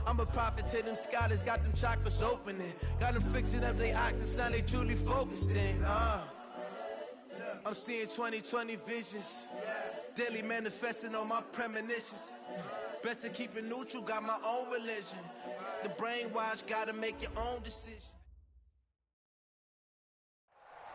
I'm a prophet to them scholars, got them chakras opening. Got them fixing up they octaves, now they truly focused in. I'm seeing 2020 visions. Daily manifesting on my premonitions. Best to keep it neutral, got my own religion. The brainwash, gotta make your own decision.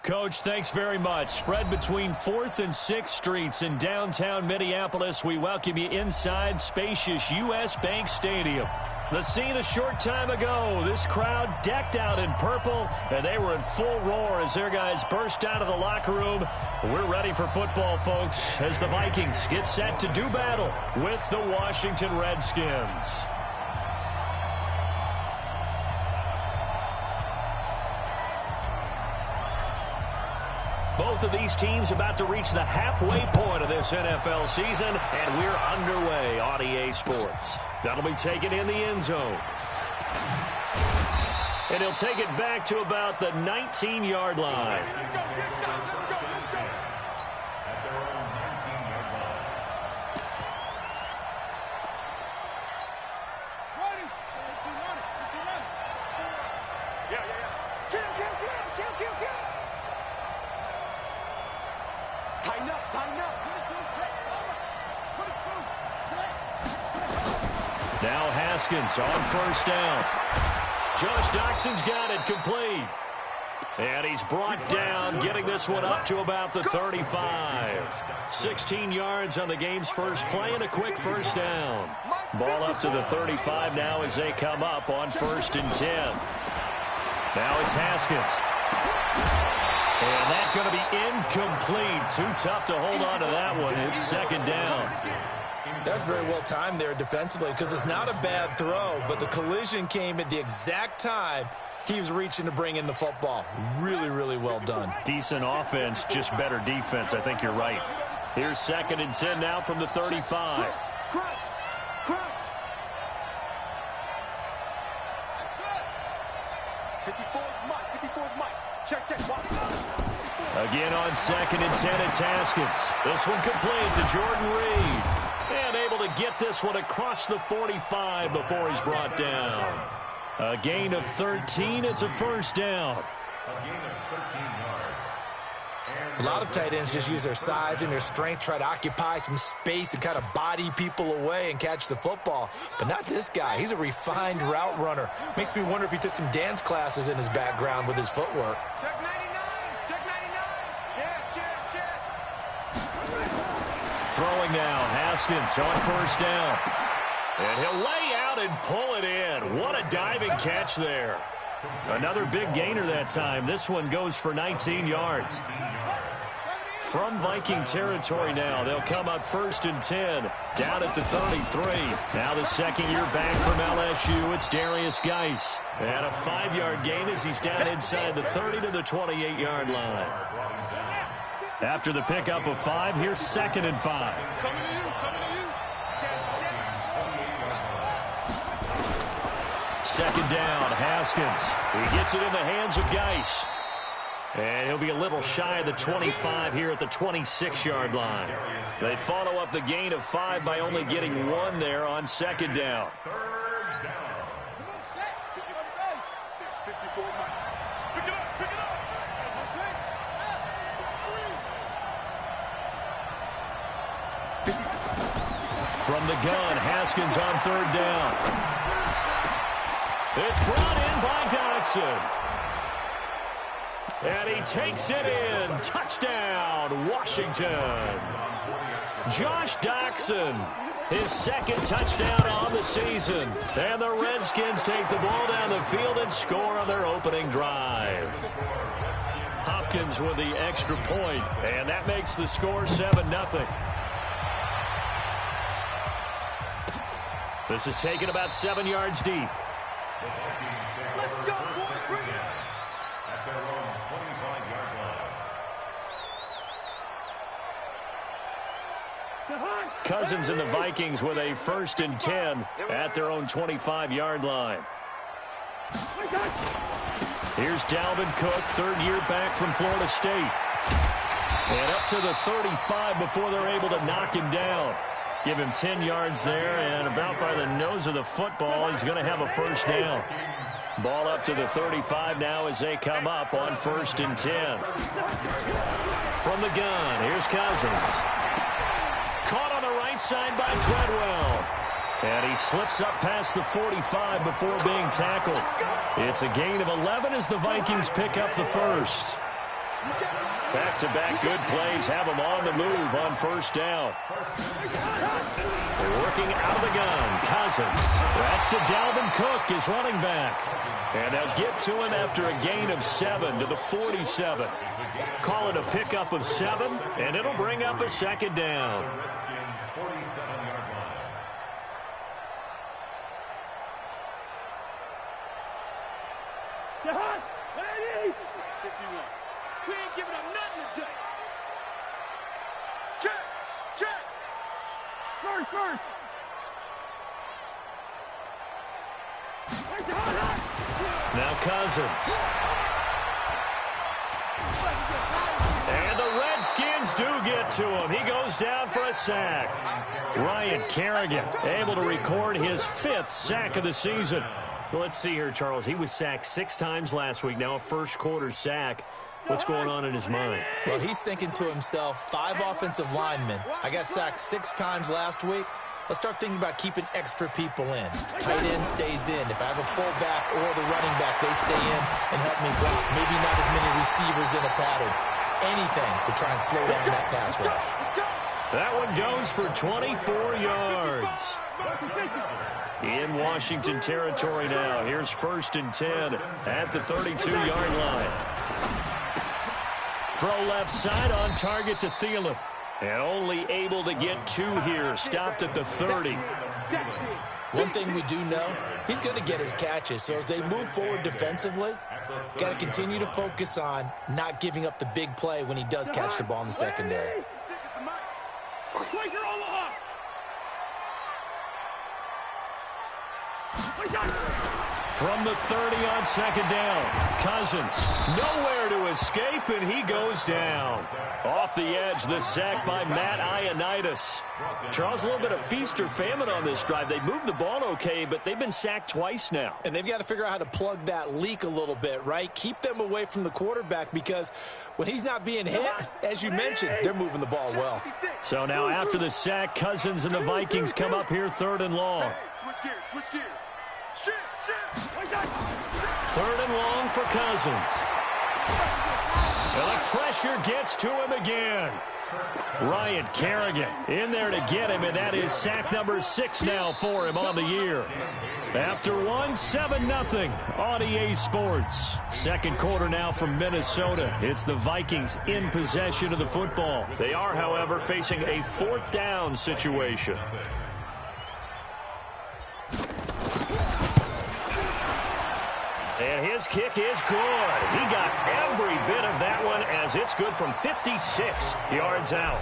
Coach, thanks very much. Spread between 4th and 6th Streets in downtown Minneapolis. We welcome you inside spacious U.S. Bank Stadium. The scene a short time ago. This crowd decked out in purple, and they were in full roar as their guys burst out of the locker room. We're ready for football, folks, as the Vikings get set to do battle with the Washington Redskins. Both of these teams about to reach the halfway point of this NFL season, and we're underway on EA Sports. That'll be taken in the end zone. And he'll take it back to about the 19-yard line. Now Haskins on first down. Josh Doxson's got it complete. And he's brought down, getting this one up to about the 35. 16 yards on the game's first play and a quick first down. Ball up to the 35 now as they come up on 1st and 10. Now it's Haskins. And that's going to be incomplete. Too tough to hold on to that one. It's 2nd down. That's very well timed there defensively because it's not a bad throw, but the collision came at the exact time he was reaching to bring in the football. Really, really well done. Decent offense, just better defense. I think you're right. Here's 2nd and 10 now from the 35. Again on 2nd and 10, it's Haskins. This one complete to Jordan Reed. And able to get this one across the 45 before he's brought down. A gain of 13. It's a first down. A gain of 13 yards. A lot of tight ends just use their size and their strength, try to occupy some space and kind of body people away and catch the football. But not this guy. He's a refined route runner. Makes me wonder if he took some dance classes in his background with his footwork. Check 99. Check 99. Check. Throwing now, Haskins on first down. And he'll lay out and pull it in. What a diving catch there. Another big gainer that time. This one goes for 19 yards. From Viking territory now, they'll come up 1st and 10, down at the 33. Now the second year back from LSU, it's Darius Geis. And a 5-yard gain as he's down inside the 30 to the 28-yard line. After the pickup of 5, here's 2nd and 5. Second down, Haskins. He gets it in the hands of Geis. And he'll be a little shy of the 25 here at the 26-yard line. They follow up the gain of 5 by only getting 1 there on 2nd down. From the gun, Haskins on 3rd down. It's brought in by Doxson. And he takes it in. Touchdown, Washington. Josh Doxson, his 2nd touchdown on the season. And the Redskins take the ball down the field and score on their opening drive. Hopkins with the extra point, and that makes the score 7-0. This is taken about 7 yards deep. Let's go, boy. Bring it. At their own 25-yard line. Cousins and the Vikings with a 1st and 10 at their own 25-yard line. Here's Dalvin Cook, 3rd year back from Florida State. And up to the 35 before they're able to knock him down. Give him 10 yards there, and about by the nose of the football, he's going to have a first down. Ball up to the 35 now as they come up on 1st and 10. From the gun, here's Cousins. Caught on the right side by Treadwell. And he slips up past the 45 before being tackled. It's a gain of 11 as the Vikings pick up the first. Back-to-back good plays have them on the move on 1st down. Working out of the gun, Cousins. That's to Dalvin Cook, his running back. And they'll get to him after a gain of 7 to the 47. Call it a pickup of 7, and it'll bring up a 2nd down. We ain't giving up nothing today. Check. First. Now Cousins. And the Redskins do get to him. He goes down for a sack. Ryan Kerrigan able to record his 5th sack of the season. Let's see here, Charles. He was sacked 6 times last week. Now a first-quarter sack. What's going on in his mind? Well, he's thinking to himself, 5 offensive linemen. I got sacked 6 times last week. Let's start thinking about keeping extra people in. Tight end stays in. If I have a fullback or the running back, they stay in and help me block. Maybe not as many receivers in a pattern. Anything to try and slow down that pass rush. That one goes for 24 yards. In Washington territory now. Here's 1st and 10 at the 32-yard line. Throw left side on target to Thielen. And only able to get 2 here. Stopped at the 30. One thing we do know, he's going to get his catches. So as they move forward defensively, got to continue to focus on not giving up the big play when he does catch the ball in the secondary. From the 30 on 2nd down, Cousins nowhere to escape, and he goes down. Off the edge, the sack by Matt Ioannidis. Charles, a little bit of feast or famine on this drive. They moved the ball okay, but they've been sacked twice now. And they've got to figure out how to plug that leak a little bit, right? Keep them away from the quarterback because when he's not being hit, as you mentioned, they're moving the ball well. So now after the sack, Cousins and the Vikings come up here 3rd and long. Switch gears. 3rd and long for Cousins. And the pressure gets to him again. Ryan Kerrigan in there to get him, and that is sack number 6 now for him on the year. After 7-0 on EA Sports. 2nd quarter now from Minnesota. It's the Vikings in possession of the football. They are, however, facing a 4th down situation. And his kick is good. He got every bit of that one as it's good from 56 yards out.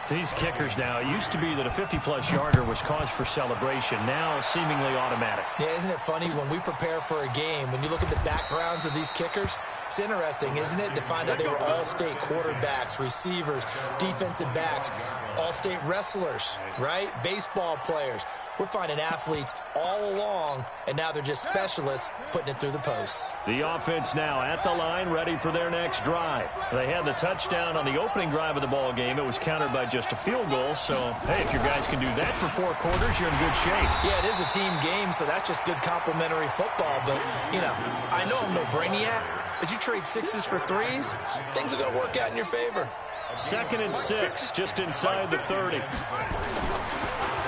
These kickers now, it used to be that a 50-plus yarder was cause for celebration. Now seemingly automatic. Yeah, isn't it funny when we prepare for a game, when you look at the backgrounds of these kickers, it's interesting, isn't it, to find out they were all-state quarterbacks, receivers, defensive backs, all-state wrestlers, right? Baseball players. We're finding athletes all along, and now they're just specialists putting it through the posts. The offense now at the line, ready for their next drive. They had the touchdown on the opening drive of the ball game. It was countered by just a field goal. So, hey, if your guys can do that for 4 quarters, you're in good shape. Yeah, it is a team game, so that's just good complimentary football. But, you know, I know I'm no brainiac, but you trade 6s for 3s, things are going to work out in your favor. 2nd and 6, just inside the 30.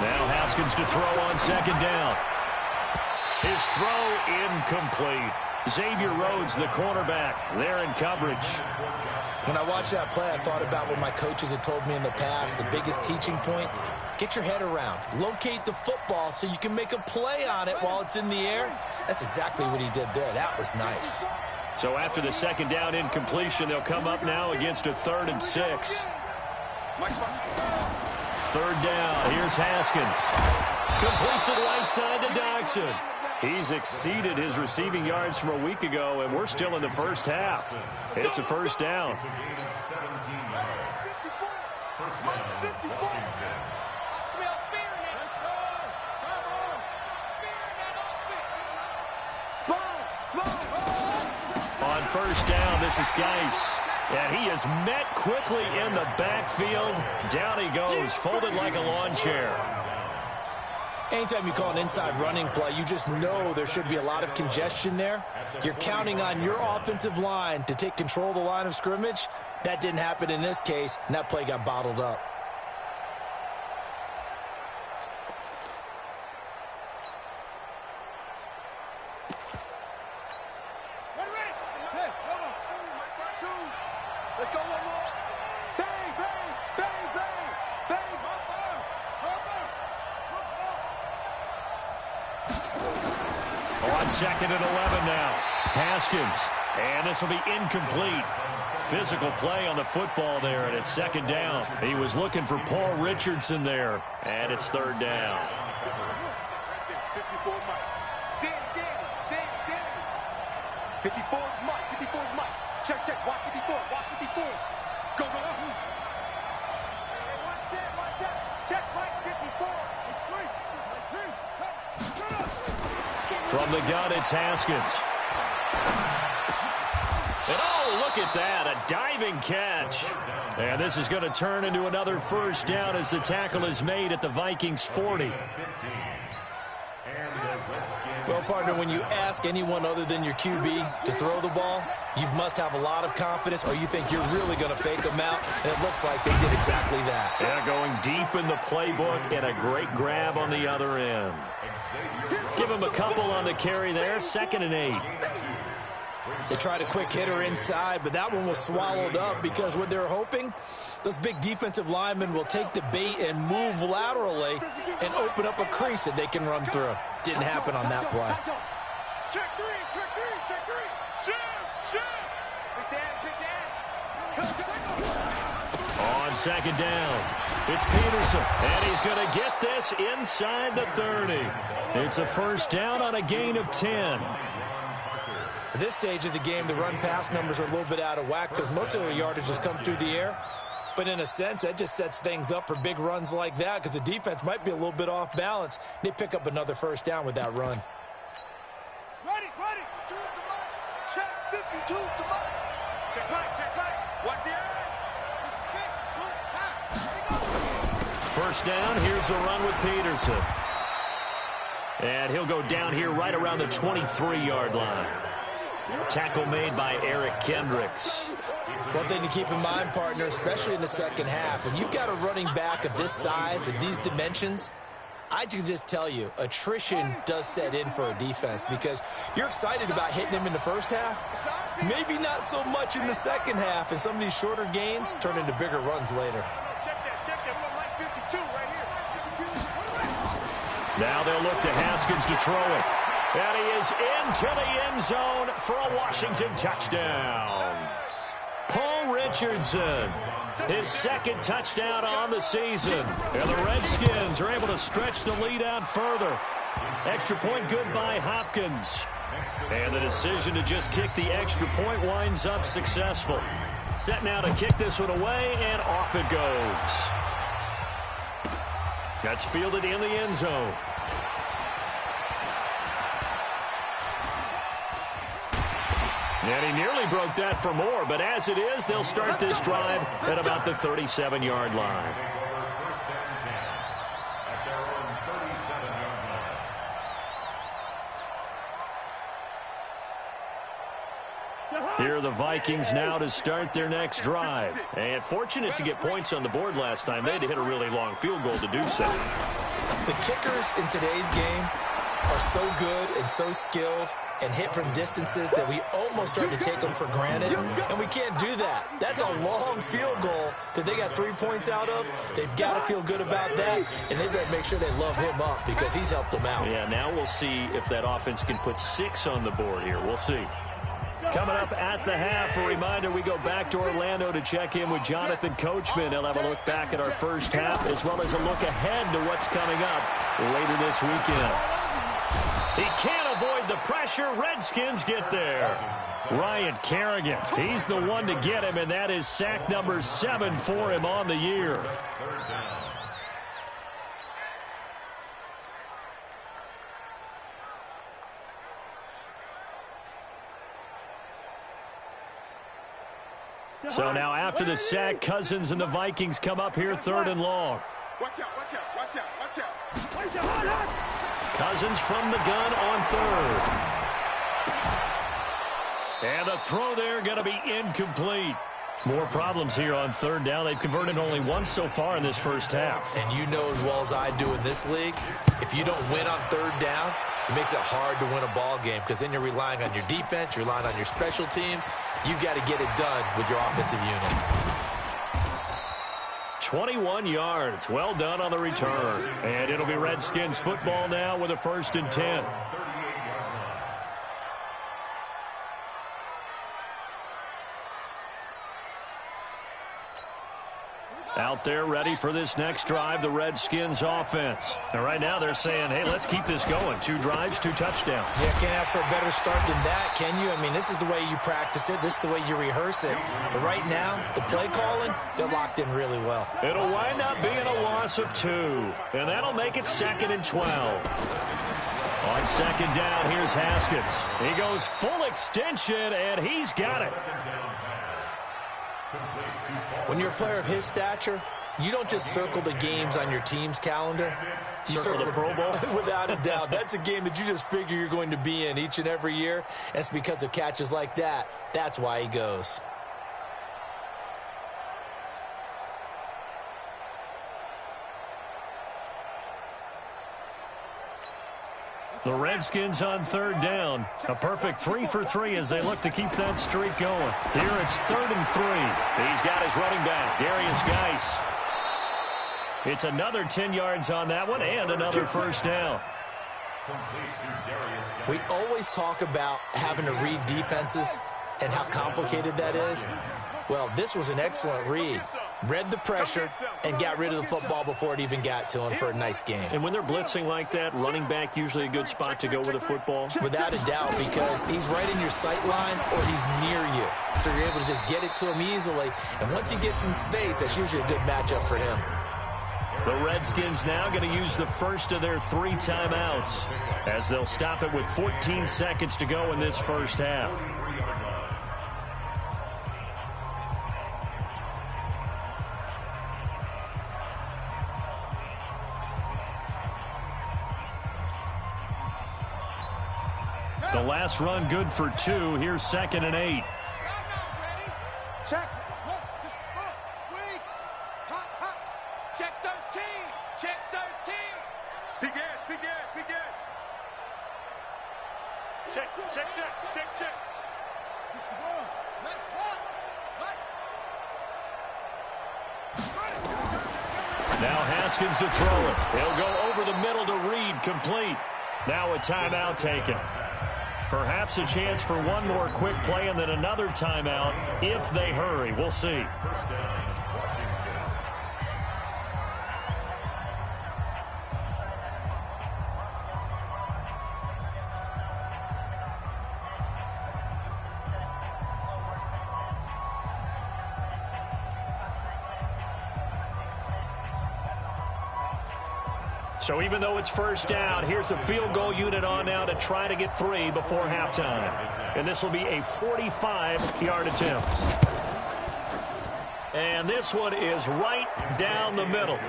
Now Haskins to throw on 2nd down. His throw incomplete. Xavier Rhodes, the cornerback, there in coverage. When I watched that play, I thought about what my coaches had told me in the past. The biggest teaching point, get your head around. Locate the football so you can make a play on it while it's in the air. That's exactly what he did there. That was nice. So after the 2nd down incompletion, they'll come up now against a 3rd and 6. 3rd down, here's Haskins. Completes it right side to Dodson. He's exceeded his receiving yards from a week ago, and we're still in the first half. It's a 1st down. On first down, this is Geis. And he is met quickly in the backfield. Down he goes, folded like a lawn chair. Anytime you call an inside running play, you just know there should be a lot of congestion there. You're counting on your offensive line to take control of the line of scrimmage. That didn't happen in this case, and that play got bottled up. Let's go one more. Bang, bang, bang, bang, bang. On second and 11 now. Haskins. And this will be incomplete. Physical play on the football there, and it's second down. He was looking for Paul Richardson there, and it's third down. 54 Mike. Danny. 54 Mike. 54 Mike. Check. Watch 54. Watch 54. Go. Watch it. Check Mike 54. From the gun, it's Haskins. And oh, look at that, a diving catch. And this is going to turn into another first down as the tackle is made at the Vikings 40. Well, partner, when you ask anyone other than your QB to throw the ball, you must have a lot of confidence, or you think you're really going to fake them out, and it looks like they did exactly that. Yeah, going deep in the playbook and a great grab on the other end. Give him a couple on the carry there, 2nd and 8. They tried a quick hitter inside, but that one was swallowed up because what they're hoping, those big defensive linemen will take the bait and move laterally and open up a crease that they can run through. Didn't happen on that play. Check three. Shoot. Big dance. On second down, it's Peterson, and he's going to get this inside the 30. It's a first down on a gain of 10. At this stage of the game, the run-pass numbers are a little bit out of whack because most of the yardage has come through the air. But in a sense, that just sets things up for big runs like that because the defense might be a little bit off balance. They pick up another first down with that run. Ready. Check 52 to Mike. Check Mike. Watch the eye. 6. First down, here's a run with Peterson. And he'll go down here right around the 23-yard line. Tackle made by Eric Kendricks. One thing to keep in mind, partner, especially in the second half, when you've got a running back of this size and these dimensions, I can just tell you, attrition does set in for a defense because you're excited about hitting him in the first half, maybe not so much in the second half, and some of these shorter gains turn into bigger runs later. Check that. We're Mike 52 right here. Now they'll look to Haskins to throw it. And he is into the end zone for a Washington touchdown. Paul Richardson, his second touchdown on the season. And the Redskins are able to stretch the lead out further. Extra point good by Hopkins. And the decision to just kick the extra point winds up successful. Set now to kick this one away, and off it goes. That's fielded in the end zone. And he nearly broke that for more, but as it is, they'll start this drive at about the 37-yard line. Here are the Vikings now to start their next drive. And fortunate to get points on the board last time. They had to hit a really long field goal to do so. The kickers in today's game are so good and so skilled and hit from distances that we almost start to take them for granted, and we can't do that. That's a long field goal that they got 3 points out of. They've got to feel good about that, and they better make sure they love him up because he's helped them out. Yeah, now we'll see if that offense can put 6 on the board here. We'll see. Coming up at the half, a reminder, we go back to Orlando to check in with Jonathan Coachman. He'll have a look back at our first half as well as a look ahead to what's coming up later this weekend. He can't avoid the pressure. Redskins get there. Ryan Kerrigan, he's the one to get him, and that is sack number 7 for him on the year. So now after the sack, Cousins and the Vikings come up here 3rd and long. Watch out, watch out, watch out, watch out. Cousins from the gun on 3rd. And the throw there going to be incomplete. More problems here on 3rd down. They've converted only once so far in this first half. And you know as well as I do in this league, if you don't win on 3rd down, it makes it hard to win a ball game because then you're relying on your defense, you're relying on your special teams. You've got to get it done with your offensive unit. 21 yards. Well done on the return. And it'll be Redskins football now with a 1st and 10. Out there ready for this next drive, the Redskins offense. And right now they're saying, hey, let's keep this going. 2 drives, 2 touchdowns. Yeah, can't ask for a better start than that, can you? I mean, this is the way you practice it. This is the way you rehearse it. But right now, the play calling, they're locked in really well. It'll wind up being a loss of 2. And that'll make it 2nd and 12. On 2nd down, here's Haskins. He goes full extension, and he's got it. When you're a player of his stature, you don't just circle the games on your team's calendar. You circle the Pro Bowl? Without a doubt. That's a game that you just figure you're going to be in each and every year. And it's because of catches like that. That's why he goes. The Redskins on 3rd down. A perfect 3 for 3 as they look to keep that streak going. Here it's 3rd and 3. He's got his running back, Darius Geis. It's another 10 yards on that one and another 1st down. We always talk about having to read defenses and how complicated that is. Well, this was an excellent read. Read the pressure and got rid of the football before it even got to him for a nice game. And when they're blitzing like that, running back usually a good spot to go with the football? Without a doubt, because he's right in your sight line or he's near you. So you're able to just get it to him easily. And once he gets in space, that's usually a good matchup for him. The Redskins now going to use the first of their 3 timeouts as they'll stop it with 14 seconds to go in this first half. The last run good for 2. Here's 2nd and 8. Check. Check 13. Check 13. Begin. Check. Now Haskins to throw it. He'll go over the middle to Reed, complete. Now a timeout taken. Perhaps a chance for one more quick play and then another timeout if they hurry. We'll see. So even though it's 1st down, here's the field goal unit on now to try to get 3 before halftime. And this will be a 45-yard attempt. And this one is right down the middle.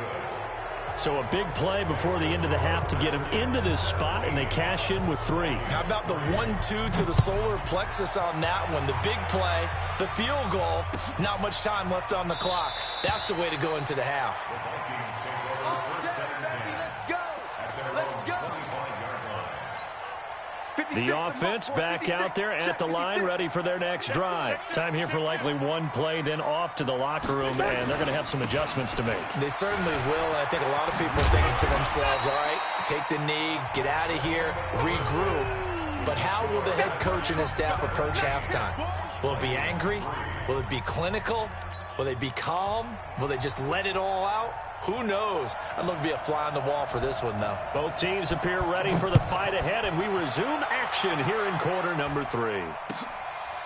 So a big play before the end of the half to get him into this spot, and they cash in with 3. How about the 1-2 to the solar plexus on that one? The big play, the field goal, not much time left on the clock. That's the way to go into the half. The offense back out there at the line, ready for their next drive. Time here for likely one play, then off to the locker room, and they're going to have some adjustments to make. They certainly will, and I think a lot of people are thinking to themselves, all right, take the knee, get out of here, regroup. But how will the head coach and his staff approach halftime? Will it be angry? Will it be clinical? Will they be calm? Will they just let it all out? Who knows? I'd love to be a fly on the wall for this one, though. Both teams appear ready for the fight ahead, and we resume action here in quarter number 3.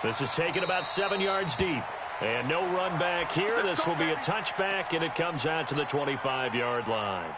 This is taken about 7 yards deep. And no run back here. This will be a touchback, and it comes out to the 25-yard line.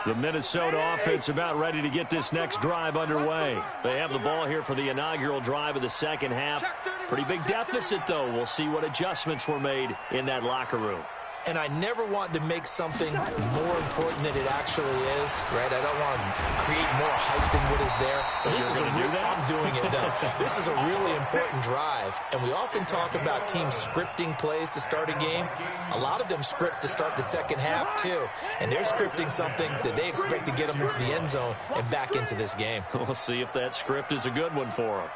The Minnesota offense about ready to get this next drive underway. They have the ball here for the inaugural drive of the second half. Pretty big deficit, though. We'll see what adjustments were made in that locker room. And I never want to make something more important than it actually is, right? I don't want to create more hype than what is there. But this is I'm doing it, though. This is a really important drive. And we often talk about teams scripting plays to start a game. A lot of them script to start the second half, too. And they're scripting something that they expect to get them into the end zone and back into this game. We'll see if that script is a good one for them.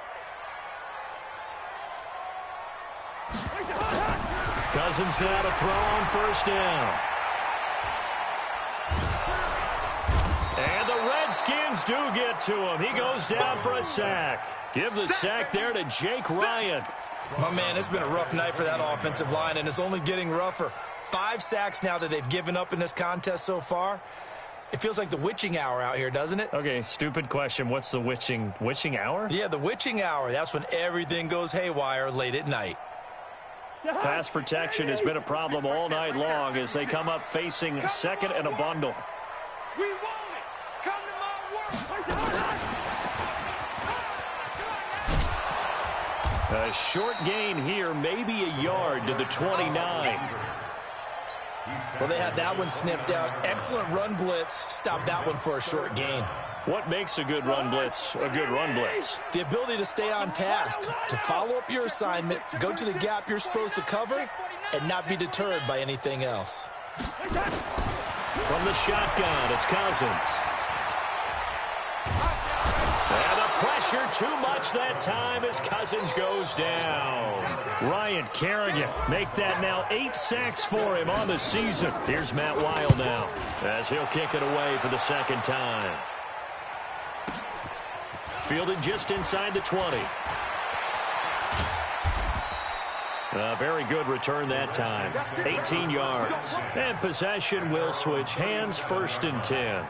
Cousins now to throw on first down. And the Redskins do get to him. He goes down for a sack. Give the sack there to Jake Ryan. My man, it's been a rough night for that offensive line, and it's only getting rougher. 5 sacks now that they've given up in this contest so far. It feels like the witching hour out here, doesn't it? Okay, stupid question. What's the witching hour? Yeah, the witching hour. That's when everything goes haywire late at night. Pass protection has been a problem all night long as they come up facing second and a bundle. We want it. Come to my work. A short gain here, maybe a yard to the 29. Well, they had that one sniffed out. Excellent run blitz. Stop that one for a short gain. What makes a good run blitz a good run blitz? The ability to stay on task, to follow up your assignment, go to the gap you're supposed to cover, and not be deterred by anything else. From the shotgun, it's Cousins. And the pressure too much that time as Cousins goes down. Ryan Kerrigan make that now 8 sacks for him on the season. Here's Matt Weil now as he'll kick it away for the second time. Fielded just inside the 20. A very good return that time. 18 yards. And possession will switch hands, 1st and 10.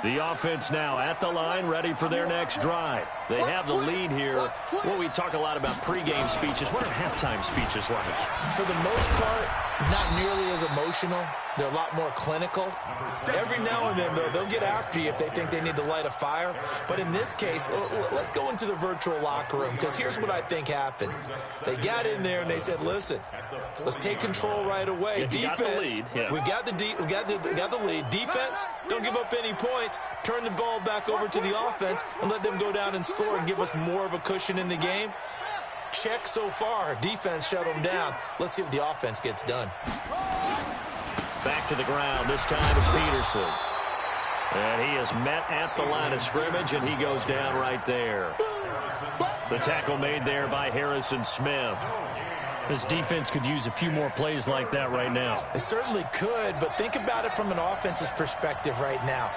The offense now at the line, ready for their next drive. They have the lead here. Well, we talk a lot about pregame speeches. What are halftime speeches like? For the most part, not nearly as emotional. They're a lot more clinical. Every now and then, though, they'll get after you if they think they need to light a fire. But in this case, let's go into the virtual locker room, because here's what I think happened. They got in there and they said, listen, let's take control right away. Defense, we got the lead. Defense, don't give up any points. Turn the ball back over to the offense and let them go down and score and give us more of a cushion in the game. Check so far. Defense shut them down. Let's see if the offense gets done. Back to the ground. This time it's Peterson. And he is met at the line of scrimmage, and he goes down right there. The tackle made there by Harrison Smith. This defense could use a few more plays like that right now. It certainly could, but think about it from an offense's perspective right now.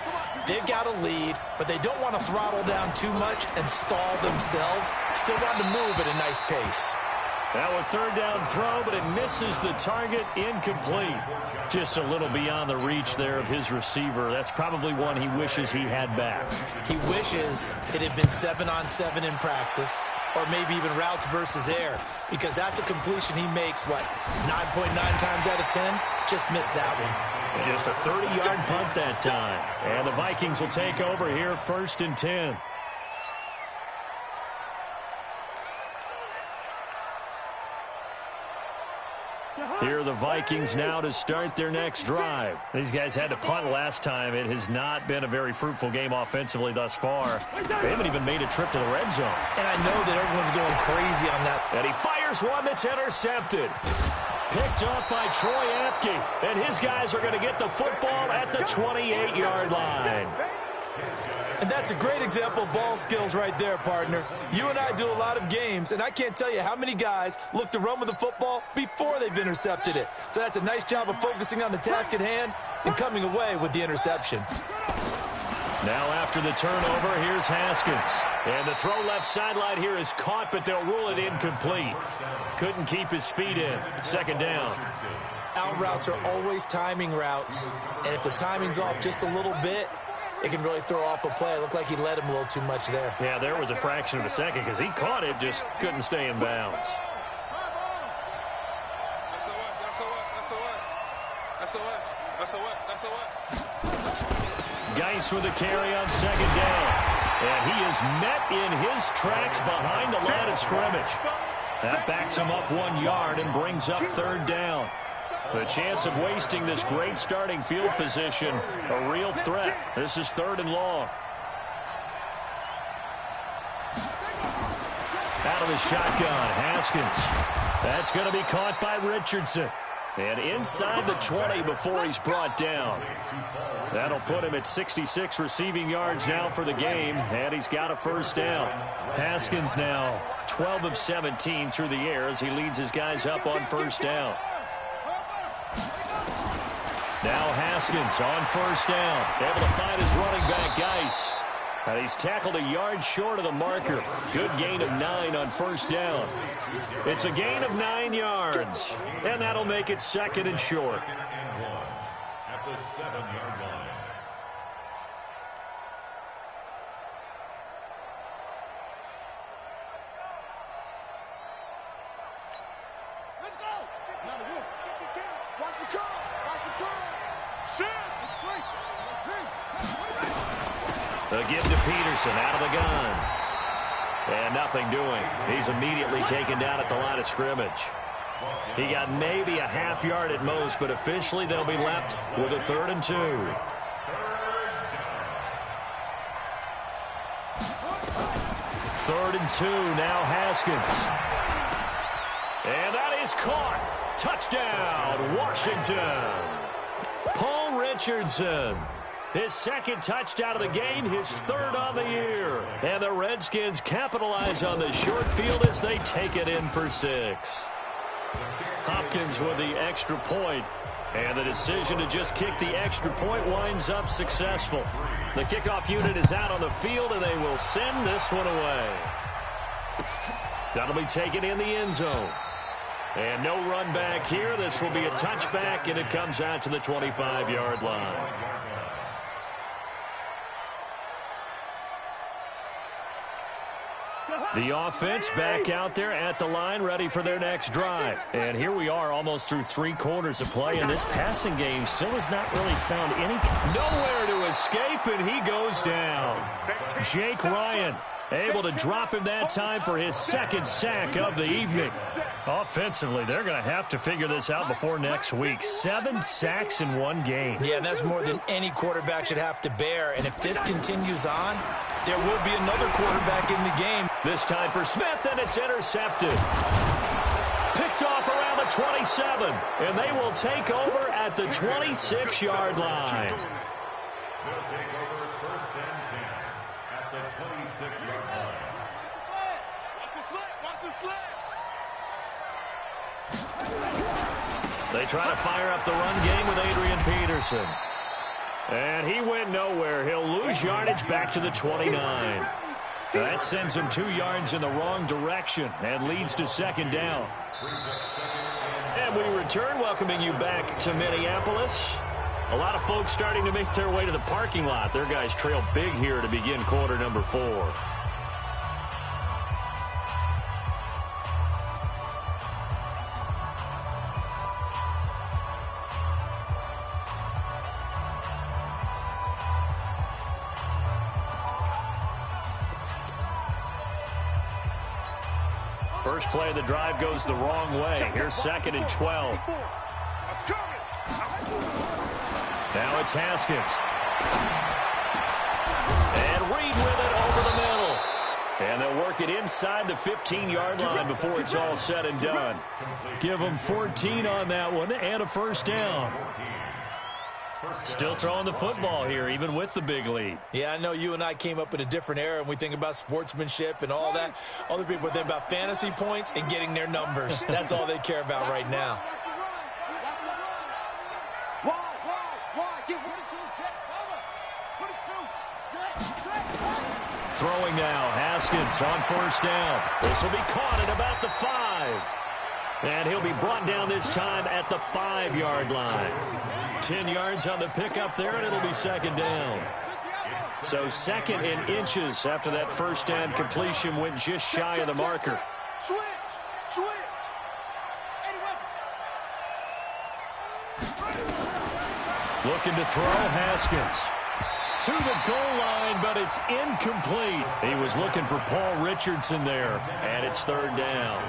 They've got a lead, but they don't want to throttle down too much and stall themselves. Still want to move at a nice pace. Now a 3rd down throw, but it misses the target, incomplete. Just a little beyond the reach there of his receiver. That's probably one he wishes he had back. He wishes it had been 7-on-7 in practice, or maybe even routes versus air, because that's a completion he makes, 9.9 times out of 10? Just missed that one. And just a 30-yard punt that time. And the Vikings will take over here, 1st and 10. Here are the Vikings now to start their next drive. These guys had to punt last time. It has not been a very fruitful game offensively thus far. They haven't even made a trip to the red zone. And I know that everyone's going crazy on that. And he fires one that's intercepted. Picked off by Troy Apke. And his guys are going to get the football at the 28-yard line. And that's a great example of ball skills right there, partner. You and I do a lot of games, and I can't tell you how many guys look to run with the football before they've intercepted it. So that's a nice job of focusing on the task at hand and coming away with the interception. Now after the turnover, here's Haskins. And the throw left sideline here is caught, but they'll rule it incomplete. Couldn't keep his feet in. 2nd down. Out routes are always timing routes, and if the timing's off just a little bit, it can really throw off a play. It looked like he led him a little too much there. Yeah, there was a fraction of a second because he caught it, just couldn't stay in bounds. SOS. Geis with a carry on second down. And he is met in his tracks behind the line of scrimmage. That backs him up 1 yard and brings up third down. The chance of wasting this great starting field position, a real threat. This is third and long. Out of the shotgun, Haskins. That's going to be caught by Richardson. And inside the 20 before he's brought down. That'll put him at 66 receiving yards now for the game, and he's got a first down. Haskins now 12 of 17 through the air as he leads his guys up on first down. Now Haskins on first down, able to find his running back, Geis. And he's tackled a yard short of the marker. Good gain of 9 on first down. It's a gain of 9 yards, and that'll make it second and short. Second and 1 at the 7-yard line. Let's go. Watch the curl. Watch the curl. Shit. The give to Peterson out of the gun. And nothing doing. He's immediately taken down at the line of scrimmage. He got maybe a half yard at most, but officially they'll be left with a 3rd and 2. 3rd and 2, now Haskins. And that is caught. Touchdown, Washington. Paul Richardson. His second touchdown of the game, his 3rd on the year. And the Redskins capitalize on the short field as they take it in for 6. Hopkins with the extra point. And the decision to just kick the extra point winds up successful. The kickoff unit is out on the field, and they will send this one away. That'll be taken in the end zone. And no run back here. This will be a touchback, and it comes out to the 25-yard line. The offense back out there at the line, ready for their next drive. And here we are almost through 3 quarters of play, and this passing game still has not really found any... Nowhere to escape, and he goes down. Jake Ryan able to drop him that time for his 2nd sack of the evening. Offensively, they're going to have to figure this out before next week. 7 sacks in 1 game. Yeah, and that's more than any quarterback should have to bear. And if this continues on, there will be another quarterback in the game. This time for Smith, and it's intercepted. Picked off around the 27, and they will take over at the 26-yard line. They'll take over 1st and 10 at the 26-yard line. Watch the slip. Watch the slip. They try to fire up the run game with Adrian Peterson. And he went nowhere. He'll lose yardage back to the 29. That sends him 2 yards in the wrong direction and leads to 2nd down. And we return, welcoming you back to Minneapolis. A lot of folks starting to make their way to the parking lot. Their guys trail big here to begin quarter number 4. First play of the drive goes the wrong way. Here's 2nd and 12. Now it's Haskins. And Reed with it over the middle. And they'll work it inside the 15-yard line before it's all said and done. Give them 14 on that one and a first down. Still throwing the football here, even with the big lead. Yeah, I know you and I came up in a different era, and we think about sportsmanship and all that. Other people think about fantasy points and getting their numbers. That's all they care about right now. Throwing now, Haskins on first down. This will be caught at about the 5. And he'll be brought down this time at the 5-yard line. 10 yards on the pickup there, and it'll be 2nd down. So 2nd in inches after that first down completion went just shy of the marker. Switch. Looking to throw, Haskins. To the goal line, but it's incomplete. He was looking for Paul Richardson there, and it's third down.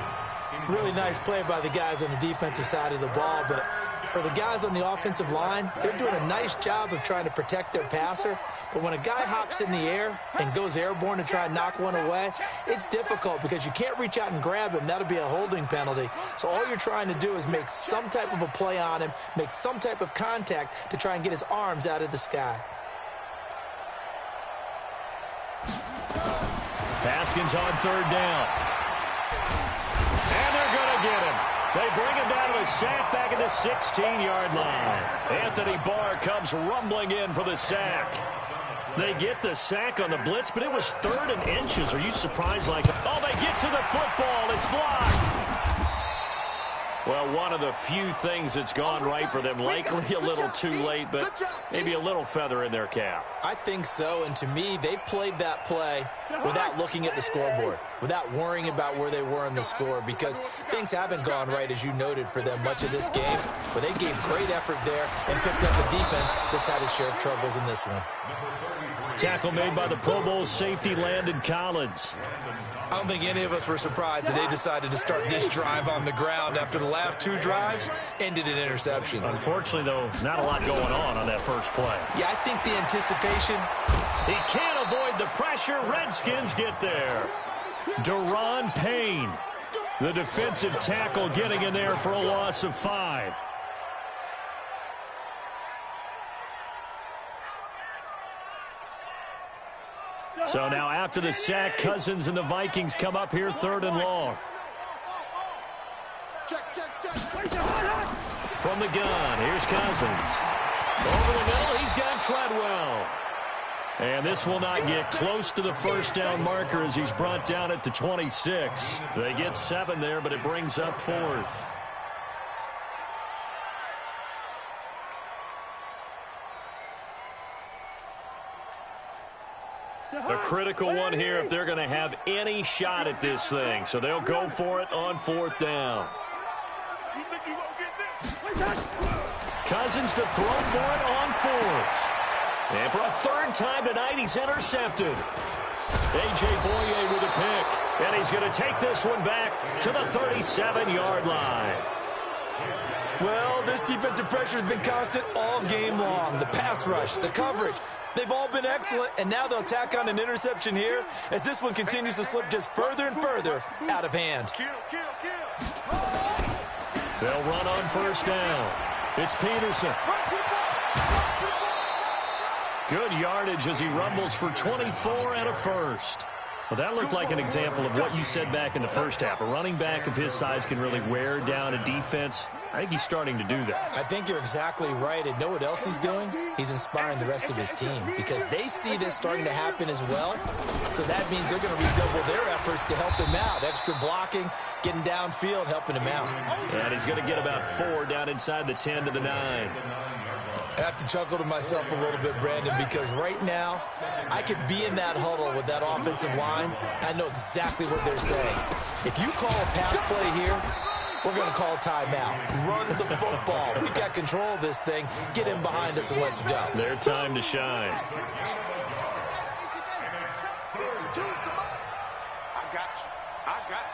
Really nice play by the guys on the defensive side of the ball, but for the guys on the offensive line, they're doing a nice job of trying to protect their passer. But when a guy hops in the air and goes airborne to try and knock one away, it's difficult because you can't reach out and grab him. That'll be a holding penalty. So all you're trying to do is make some type of a play on him, make some type of contact to try and get his arms out of the sky. Haskins on third down. And they're going to get him. They bring him down to a sack back at the 16-yard line. Anthony Barr comes rumbling in for the sack. They get the sack on the blitz, but it was 3rd and inches. Are you surprised? They get to the football. It's blocked. Well, one of the few things that's gone right for them. Likely a little too late, but maybe a little feather in their cap. I think so, and to me, they played that play without looking at the scoreboard, without worrying about where they were in the score, because things haven't gone right, as you noted, for them much of this game. But they gave great effort there and picked up a defense that's had its share of troubles in this one. Tackle made by the Pro Bowl safety Landon Collins. I don't think any of us were surprised that they decided to start this drive on the ground after the last 2 drives ended in interceptions. Unfortunately, though, not a lot going on that first play. Yeah, I think the anticipation. He can't avoid the pressure. Redskins get there. Daron Payne, the defensive tackle, getting in there for a loss of 5. So now after the sack, Cousins and the Vikings come up here 3rd and long. From the gun, here's Cousins. Over the middle, he's got Treadwell. And this will not get close to the first down marker as he's brought down at the 26. They get 7 there, but it brings up 4th. A critical one here if they're going to have any shot at this thing. So they'll go for it on 4th down. Cousins to throw for it on 4th. And for a 3rd time tonight, he's intercepted. A.J. Boye with a pick. And he's going to take this one back to the 37-yard line. Well, this defensive pressure has been constant all game long. The pass rush, the coverage, they've all been excellent, and now they'll tack on an interception here as this one continues to slip just further and further out of hand. They'll run on 1st down. It's Peterson. Good yardage as he rumbles for 24 and a first. Well, that looked like an example of what you said back in the first half. A running back of his size can really wear down a defense. I think he's starting to do that. I think you're exactly right. And know what else he's doing? He's inspiring the rest of his team because they see this starting to happen as well. So that means they're going to redouble their efforts to help him out. Extra blocking, getting downfield, helping him out. And he's going to get about 4 down inside the 10 to the 9. I have to chuckle to myself a little bit, Brandon, because right now I could be in that huddle with that offensive line. I know exactly what they're saying. If you call a pass play here, we're going to call a timeout. Run the football. We've got control of this thing. Get in behind us and let's go. Their time to shine. I got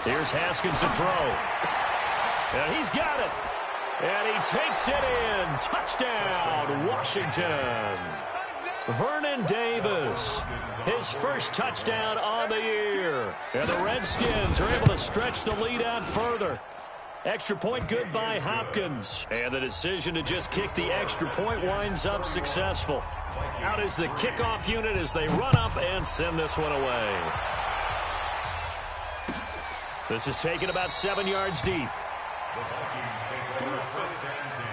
you. Here's Haskins to throw. And he's got it. And he takes it in. Touchdown, Washington. Vernon Davis, his first touchdown on the year. And the Redskins are able to stretch the lead out further. Extra point good by Hopkins. And the decision to just kick the extra point winds up successful. Out is the kickoff unit as they run up and send this one away. This is taken about 7 yards deep. The Vikings take over 1st and 10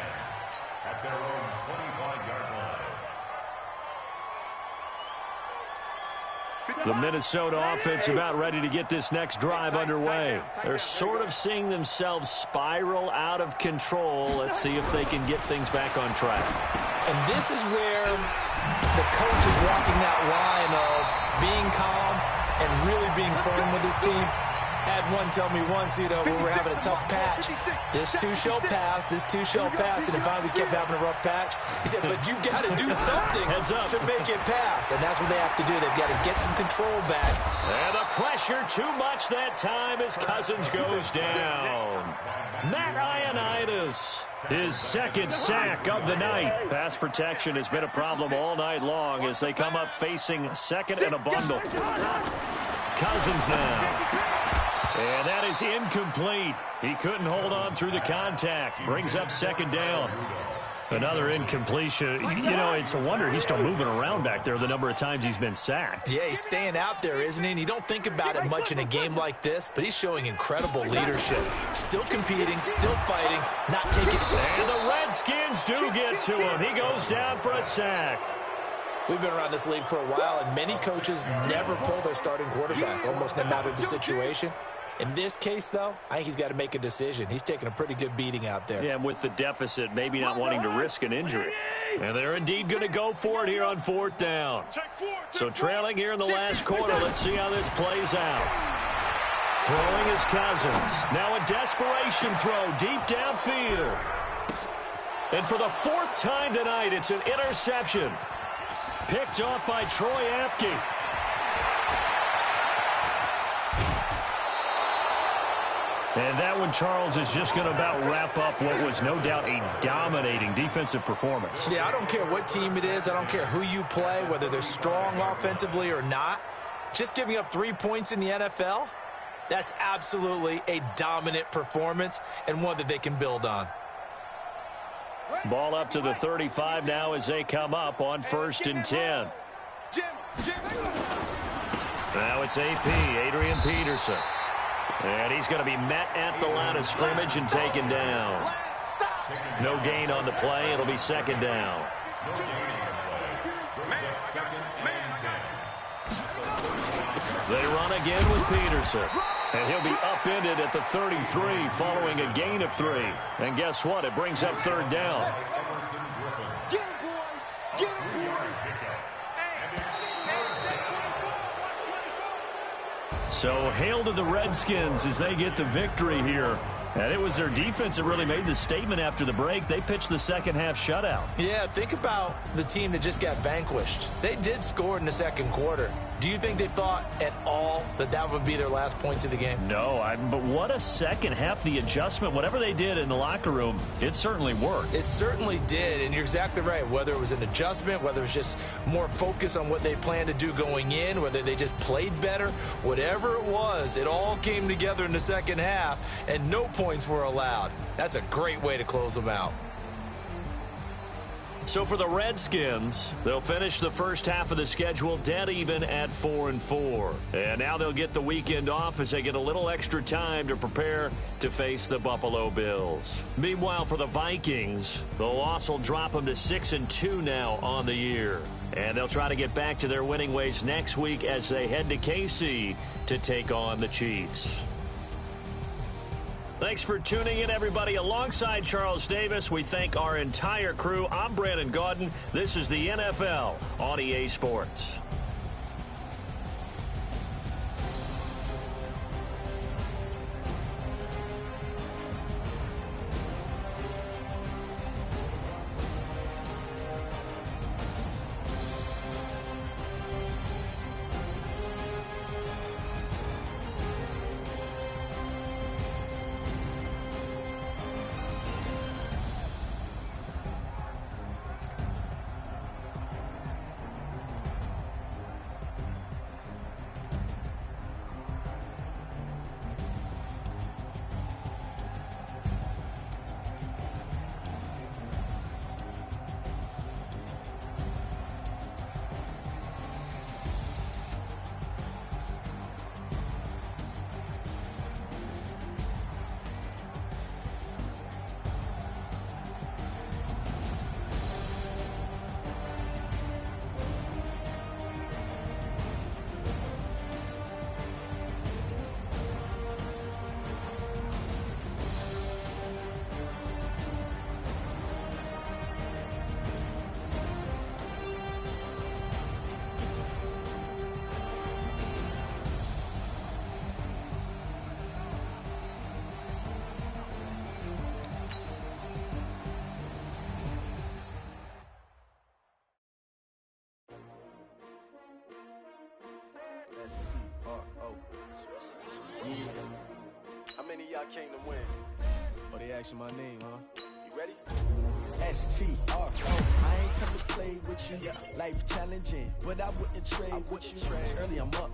at their own 25-yard line. The Minnesota offense about ready to get this next drive underway. They're sort of seeing themselves spiral out of control. Let's see if they can get things back on track. And this is where the coach is walking that line of being calm and really being firm with his team. Had one tell me once, you know, when we're having a tough patch, this too shall pass, this too shall pass, and then finally we kept having a rough patch. He said, but you got to do something to make it pass, and that's what they have to do. They've got to get some control back. And the pressure too much that time as Cousins goes down. Matt Ioannidis, his second sack of the night. Pass protection has been a problem all night long as they come up facing second and a bundle. Cousins now. And that is incomplete. He couldn't hold on through the contact. Brings up second down. Another incompletion. You know, it's a wonder he's still moving around back there the number of times he's been sacked. Yeah, he's staying out there, isn't he? And you don't think about it much in a game like this, but he's showing incredible leadership. Still competing, still fighting, not taking... And the Redskins do get to him. He goes down for a sack. We've been around this league for a while, and many coaches never pull their starting quarterback, almost no matter the situation. In this case, though, I think he's got to make a decision. He's taking a pretty good beating out there. Yeah, and with the deficit, maybe not wanting to risk an injury. And they're indeed going to go for it here on fourth down. So trailing here in the last quarter, let's see how this plays out. Throwing is Cousins. Now a desperation throw deep downfield. And for the fourth time tonight, it's an interception. Picked off by Troy Apke. And that one, Charles, is just going to about wrap up what was no doubt a dominating defensive performance. Yeah, I don't care what team it is. I don't care who you play, whether they're strong offensively or not. Just giving up 3 points in the NFL, that's absolutely a dominant performance and one that they can build on. Ball up to the 35 now as they come up on 1st and 10. Now it's AP, Adrian Peterson. And he's going to be met at the line of scrimmage and taken down. No gain on the play. It'll be second down. They run again with Peterson. And he'll be upended at the 33 following a gain of 3. And guess what? It brings up third down. So hail to the Redskins as they get the victory here. And it was their defense that really made the statement after the break. They pitched the second half shutout. Yeah, think about the team that just got vanquished. They did score in the second quarter. Do you think they thought at all that that would be their last points of the game? No, but what a second half. The adjustment, whatever they did in the locker room, it certainly worked. It certainly did, and you're exactly right. Whether it was an adjustment, whether it was just more focus on what they planned to do going in, whether they just played better, whatever it was, it all came together in the second half, and no points were allowed. That's a great way to close them out. So for the Redskins, they'll finish the first half of the schedule dead even at 4-4. And now they'll get the weekend off as they get a little extra time to prepare to face the Buffalo Bills. Meanwhile, for the Vikings, the loss will drop them to 6-2 now on the year. And they'll try to get back to their winning ways next week as they head to KC to take on the Chiefs. Thanks for tuning in, everybody. Alongside Charles Davis, we thank our entire crew. I'm Brandon Gaudin. This is the NFL on EA Sports. Yeah. How many of y'all came to win? Oh, they asking my name, huh? You ready? STRO. I ain't come to play with you. Life challenging, but I wouldn't trade with you. It's early, I'm up.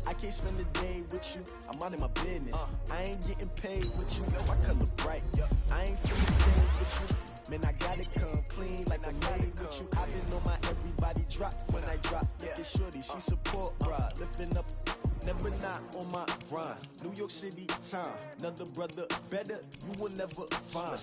I can't spend the day with you. I'm out of my business. I ain't getting paid with you. Yo, I color bright. I ain't feeling pain with you. Man, I gotta come clean like I made with you. I've been on my everybody drop when I drop. Look at shorty, she support, bruh. Lifting up, never not on my grind. New York City time, another brother better, you will never find.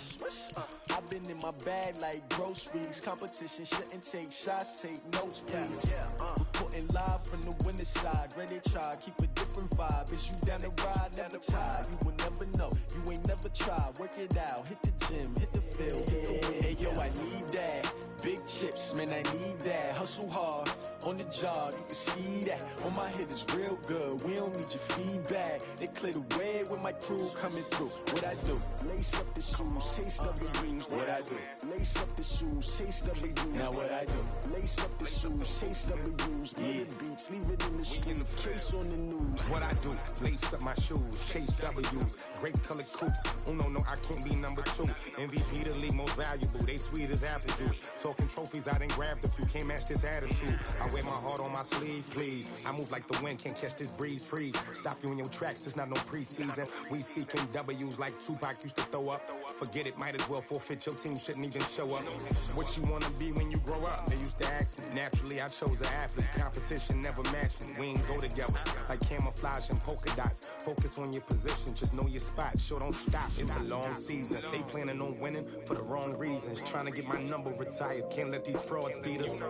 I've been in my bag like groceries. Competition shouldn't take shots, take notes, please. Reporting live from the winter side. Ready to try, keep a different vibe. Is you down the ride, never tired. You will never know, you ain't never tried. Work it out, hit the gym, hit the field, hit the wind. Hey yo, I need that. Big chips, man, I need that. Hustle hard, on the job, you can see that. On my head is real good, we don't need your feedback. They clear the way with my crew coming through. What I do? Lace up the shoes, chase W's. What I do? Lace up the shoes, chase W's. Now what I do? Lace up the shoes, chase W's. Yeah, beats, leave it in the street, case on the news. What I do? Lace up my shoes, chase W's. Grape colored coops. Oh no, I can't be number 2. MVP the league most valuable. They sweet as apple juice. Talking trophies, I done grabbed a few. Can't match this attitude. I wear my heart on my sleeve, please. I move like the wind, can't catch this breeze. Freeze. Stop you in your tracks. It's not no preseason. We seeking W's like Tupac used to throw up. Forget it, might as well forfeit. Your team shouldn't even show up. What you wanna be when you grow up? They used to ask me. Naturally, I chose an athlete. Competition never matched me. We ain't go together like camouflage and polka dots. Focus on your position, just know your spot. Sure, don't stop. It's a long season. They planning on winning for the wrong reasons. Trying to get my number retired. Can't let these frauds beat us.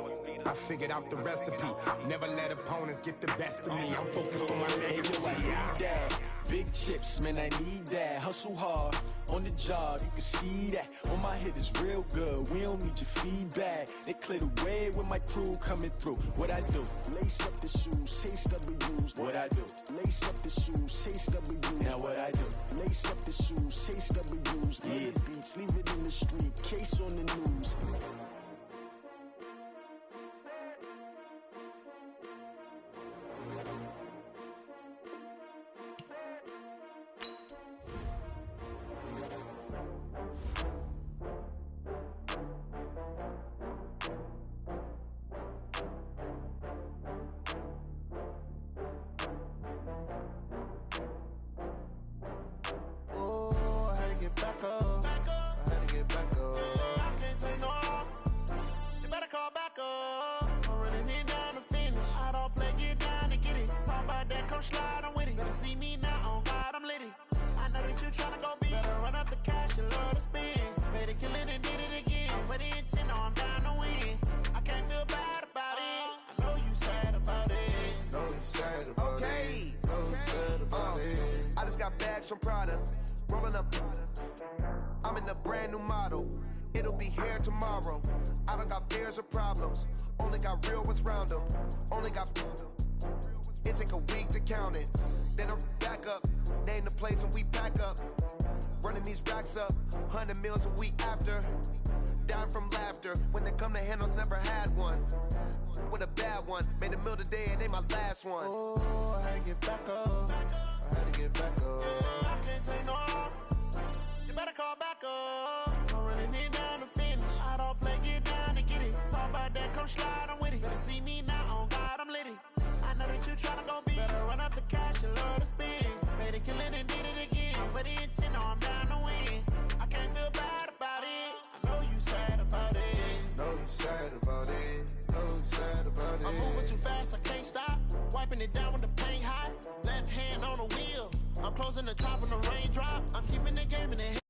I figured out the recipe. Never let opponents get the best of me. I'm focused on my legacy. I need that. Big chips, man, I need that. Hustle hard, on the job, you can see that. On my head is real good, we don't need your feedback. They clear the way with my crew coming through. What I do? Lace up the shoes, chase W's. What I do? Lace up the shoes, chase W's. Now what I do? Lace up the shoes, chase W's. Yeah, beats, leave it in the street, case on the news. From Prada, rolling up. I'm in a brand new model. It'll be here tomorrow. I don't got fears or problems. Only got real ones round them. Only got. It take a week to count it. Then I back up. Name the place and we pack up. Running these racks up. 100 meals a week after. Down from laughter. When they come to handles, never had one. With a bad one. Made a meal today and ain't my last one. Oh, I had to get back up. I had to get back up. I can't take no loss. You better call back up. I'm running it down to finish. I don't play, get down to get it. Talk about that, come slide, I'm with it. Better see me now, on God, I'm litty. I know that you tryna go big. Better run up the cash and love to spend. Made it, kill it, and did it again. But the intent, no, I'm down to win. I can't feel bad about it. I know you sad about it. Know you sad about it. Know you sad about it. I'm moving too fast, I can't stop. Wiping it down with the paint hot. Left hand on the wheel. I'm closing the top when the raindrop. I'm keeping the game in the head.